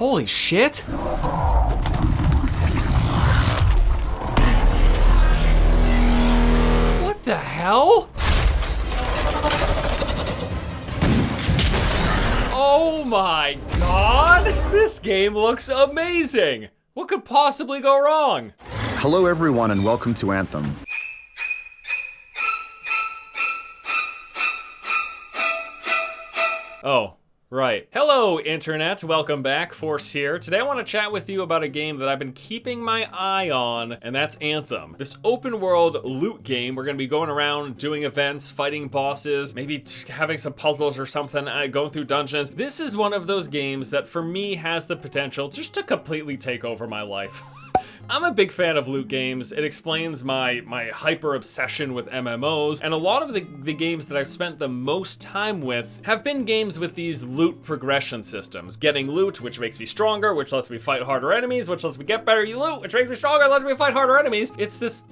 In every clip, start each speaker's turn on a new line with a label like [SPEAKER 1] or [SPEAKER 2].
[SPEAKER 1] Holy shit! What the hell? Oh my god! This game looks amazing! What could possibly go wrong?
[SPEAKER 2] Hello everyone and welcome to Anthem.
[SPEAKER 1] Oh, right. Hello, Internet. Welcome back. Force here. Today I want to chat with you about a game that I've been keeping my eye on, and that's Anthem. This open world loot game. We're going to be going around doing events, fighting bosses, maybe having some puzzles or something, going through dungeons. This is one of those games that for me has the potential just to completely take over my life. I'm a big fan of loot games. It explains my hyper obsession with MMOs, and a lot of the games that I've spent the most time with have been games with these loot progression systems. Getting loot, which makes me stronger, which lets me fight harder enemies, which lets me get better loot, which makes me stronger, lets me fight harder enemies. It's this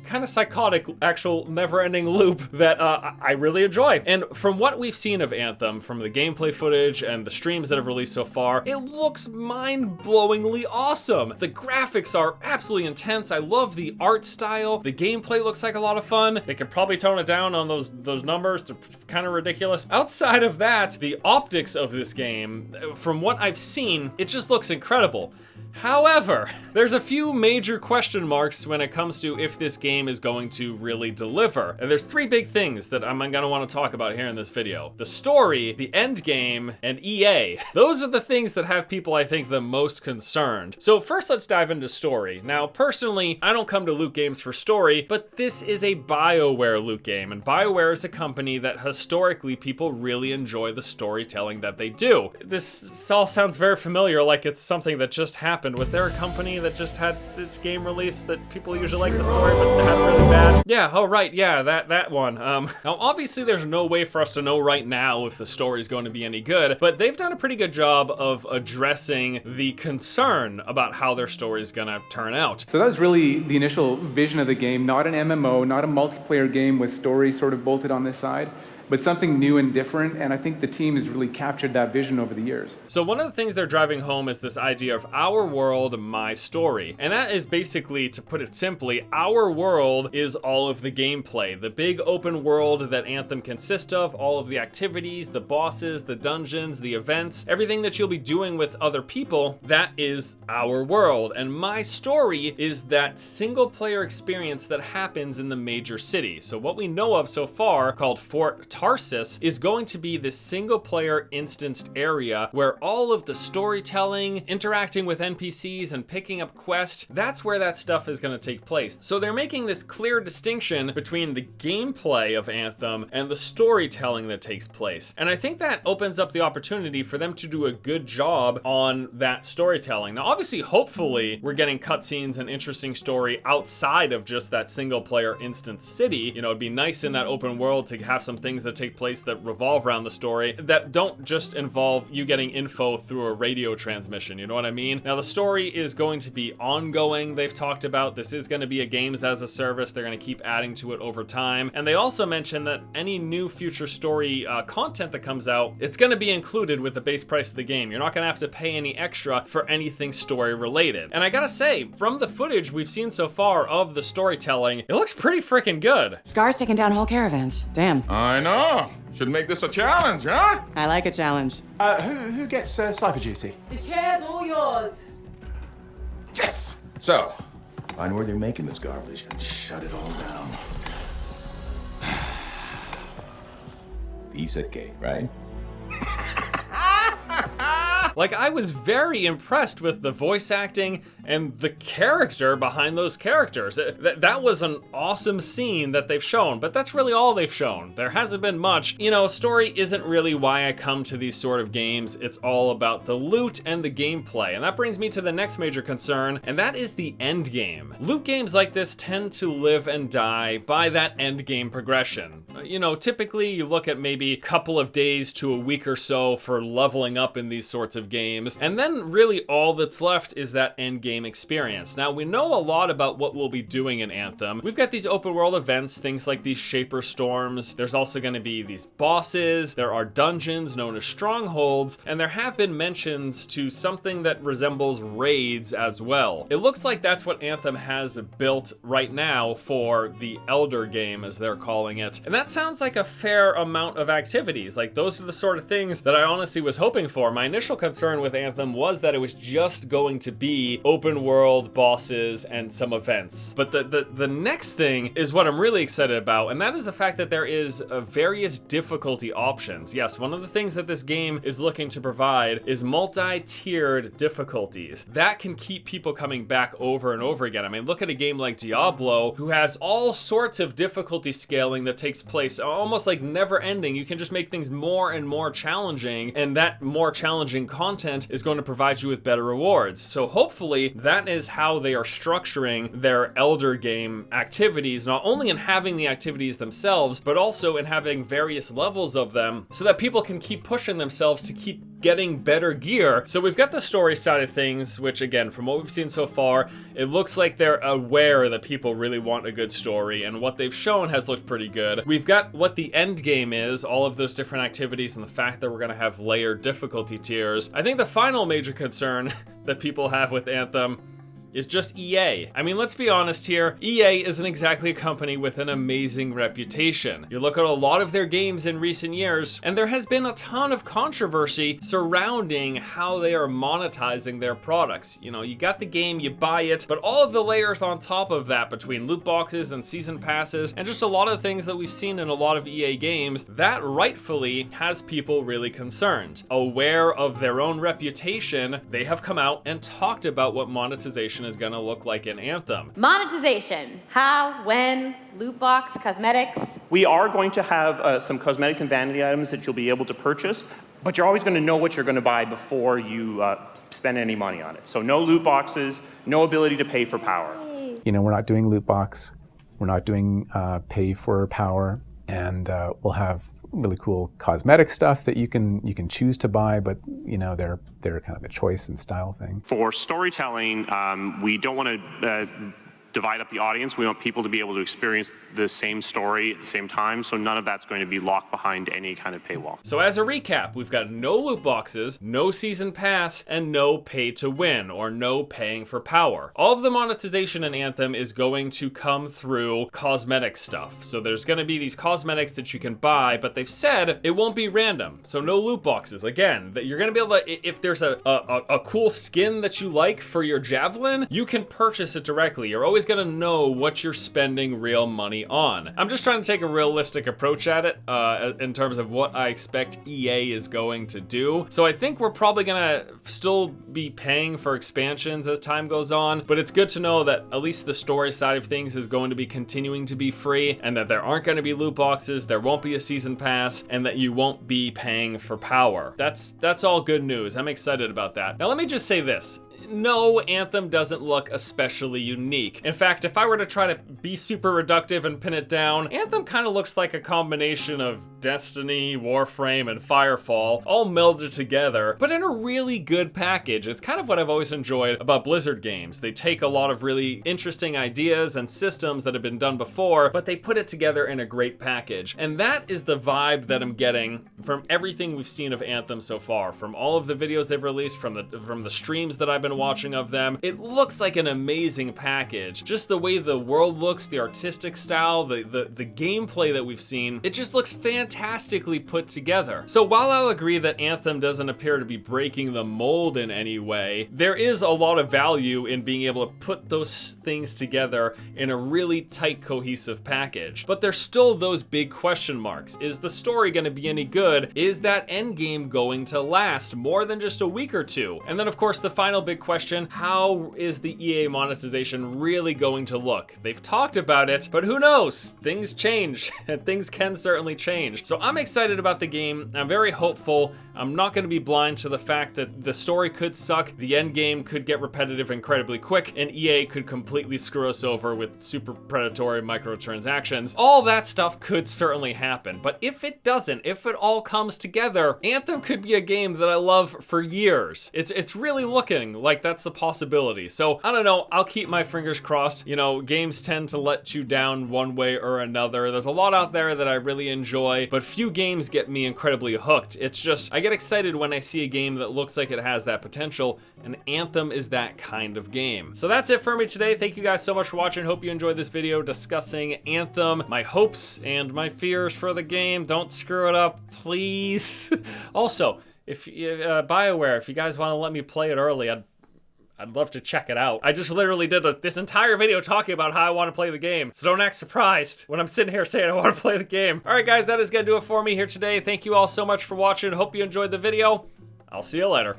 [SPEAKER 1] kind of psychotic, actual never-ending loop that I really enjoy. And from what we've seen of Anthem, from the gameplay footage and the streams that have released so far, it looks mind-blowingly awesome. The graphics are absolutely intense. I love the art style. The gameplay looks like a lot of fun. They could probably tone it down on those numbers to kind of ridiculous. Outside of that, the optics of this game, from what I've seen, it just looks incredible. However, there's a few major question marks when it comes to if this game is going to really deliver. And there's three big things that I'm gonna want to talk about here in this video. The story, the end game, and EA. Those are the things that have people, I think, the most concerned. So first, let's dive into story. Now, personally, I don't come to loot games for story, but this is a BioWare loot game, and BioWare is a company that historically people really enjoy the storytelling that they do. This all sounds very familiar, like it's something that just happened. Was there a company that just had its game released that people usually like the story but had really bad? Yeah, oh right, yeah, that one. Now obviously there's no way for us to know right now if the story is going to be any good, but they've done a pretty good job of addressing the concern about how their story is gonna turn out.
[SPEAKER 3] So that was really the initial vision of the game, not an MMO, not a multiplayer game with story sort of bolted on this side, but something new and different, and I think the team has really captured that vision over the years.
[SPEAKER 1] So one of the things they're driving home is this idea of our world, my story. And that is basically, to put it simply, our world is all of the gameplay. The big open world that Anthem consists of, all of the activities, the bosses, the dungeons, the events, everything that you'll be doing with other people, that is our world. And my story is that single player experience that happens in the major city. So what we know of so far, called Fort Tarsus, is going to be this single player instanced area where all of the storytelling, interacting with NPCs and picking up quests, that's where that stuff is going to take place. So they're making this clear distinction between the gameplay of Anthem and the storytelling that takes place. And I think that opens up the opportunity for them to do a good job on that storytelling. Now obviously, hopefully, we're getting cutscenes and interesting story outside of just that single player instance city. You know, it'd be nice in that open world to have some things that take place that revolve around the story that don't just involve you getting info through a radio transmission, you know what I mean? Now the story is going to be ongoing. They've talked about this is going to be a games as a service. They're going to keep adding to it over time. And they also mentioned that any new future story content that comes out, it's going to be included with the base price of the game. You're not going to have to pay any extra for anything story related. And I gotta say, from the footage we've seen so far of the storytelling, it looks pretty freaking good.
[SPEAKER 4] Scar's taking down whole caravans. Damn.
[SPEAKER 5] I know. Should make this a challenge, huh?
[SPEAKER 4] I like a challenge.
[SPEAKER 6] Who gets cypher duty?
[SPEAKER 7] The chair's all yours.
[SPEAKER 5] Yes! So, find where they're making this garbage and shut it all down. Piece of cake, right?
[SPEAKER 1] Like, I was very impressed with the voice acting and the character behind those characters. That was an awesome scene that they've shown, but that's really all they've shown. There hasn't been much. You know, story isn't really why I come to these sort of games. It's all about the loot and the gameplay. And that brings me to the next major concern, and that is the end game. Loot games like this tend to live and die by that end game progression. You know, typically you look at maybe a couple of days to a week or so for leveling up in these sorts of of games. And then really all that's left is that Endgame experience. Now, we know a lot about what we'll be doing in Anthem. We've got these open world events, things like these Shaper Storms. There's also going to be these bosses. There are dungeons known as strongholds, and there have been mentions to something that resembles raids as well. It looks like that's what Anthem has built right now for the Elder game, as they're calling it. And that sounds like a fair amount of activities. Like, those are the sort of things that I honestly was hoping for. My initial concern with Anthem was that it was just going to be open world bosses and some events. But the next thing is what I'm really excited about, and that is the fact that there is various difficulty options. Yes, one of the things that this game is looking to provide is multi-tiered difficulties. That can keep people coming back over and over again. I mean, look at a game like Diablo, who has all sorts of difficulty scaling that takes place almost like never ending. You can just make things more and more challenging, and that more challenging content is going to provide you with better rewards. So hopefully that is how they are structuring their Elder game activities, not only in having the activities themselves, but also in having various levels of them so that people can keep pushing themselves to keep getting better gear. So we've got the story side of things, which again, from what we've seen so far, it looks like they're aware that people really want a good story, and what they've shown has looked pretty good. We've got what the end game is, all of those different activities, and the fact that we're gonna have layered difficulty tiers. I think the final major concern that people have with Anthem is just EA. I mean, let's be honest here, EA isn't exactly a company with an amazing reputation. You look at a lot of their games in recent years, and there has been a ton of controversy surrounding how they are monetizing their products. You know, you got the game, you buy it, but all of the layers on top of that, between loot boxes and season passes, and just a lot of things that we've seen in a lot of EA games, that rightfully has people really concerned. Aware of their own reputation, they have come out and talked about what monetization is gonna look like in Anthem.
[SPEAKER 8] Monetization. How, when, loot box, cosmetics.
[SPEAKER 9] We are going to have some cosmetics and vanity items that you'll be able to purchase, but you're always going to know what you're going to buy before you spend any money on it. So no loot boxes, no ability to pay for power.
[SPEAKER 3] You know, we're not doing loot box, we're not doing pay for power, and we'll have really cool cosmetic stuff that you can choose to buy, but you know, they're kind of a choice and style thing.
[SPEAKER 9] For storytelling, we don't want to divide up the audience. We want people to be able to experience the same story at the same time, so none of that's going to be locked behind any kind of paywall.
[SPEAKER 1] So as a recap, we've got no loot boxes, no season pass, and no pay to win, or no paying for power. All of the monetization in Anthem is going to come through cosmetic stuff. So there's going to be these cosmetics that you can buy, but they've said it won't be random. So no loot boxes. Again, that you're going to be able to, if there's a cool skin that you like for your javelin, you can purchase it directly. You're always going to know what you're spending real money on. I'm just trying to take a realistic approach at it in terms of what I expect EA is going to do. So I think we're probably gonna still be paying for expansions as time goes on, but it's good to know that at least the story side of things is going to be continuing to be free, and that there aren't going to be loot boxes, there won't be a season pass, and that you won't be paying for power. That's all good news. I'm excited about that. Now let me just say this. No, Anthem doesn't look especially unique. In fact, if I were to try to be super reductive and pin it down, Anthem kind of looks like a combination of Destiny, Warframe, and Firefall, all melded together, but in a really good package. It's kind of what I've always enjoyed about Blizzard games. They take a lot of really interesting ideas and systems that have been done before, but they put it together in a great package. And that is the vibe that I'm getting from everything we've seen of Anthem so far, from all of the videos they've released, from the streams that I've been watching of them. It looks like an amazing package. Just the way the world looks, the artistic style, the gameplay that we've seen, it just looks fantastically put together. So while I'll agree that Anthem doesn't appear to be breaking the mold in any way, there is a lot of value in being able to put those things together in a really tight, cohesive package. But there's still those big question marks. Is the story going to be any good? Is that end game going to last more than just a week or two? And then of course the final big question, how is the EA monetization really going to look? They've talked about it, but who knows? Things change, and things can certainly change. So I'm excited about the game. I'm very hopeful. I'm not gonna be blind to the fact that the story could suck, the end game could get repetitive incredibly quick, and EA could completely screw us over with super predatory microtransactions. All that stuff could certainly happen, but if it doesn't, if it all comes together, Anthem could be a game that I love for years. It's really looking like that's the possibility. So I don't know, I'll keep my fingers crossed. You know, games tend to let you down one way or another. There's a lot out there that I really enjoy, but few games get me incredibly hooked. It's just, I get excited when I see a game that looks like it has that potential, and Anthem is that kind of game. So that's it for me today. Thank you guys so much for watching. Hope you enjoyed this video discussing Anthem, my hopes and my fears for the game. Don't screw it up, please. Also, if BioWare, if you guys want to let me play it early, I'd love to check it out. I just literally did this entire video talking about how I want to play the game, so don't act surprised when I'm sitting here saying I want to play the game. All right, guys, that is gonna do it for me here today. Thank you all so much for watching. Hope you enjoyed the video. I'll see you later.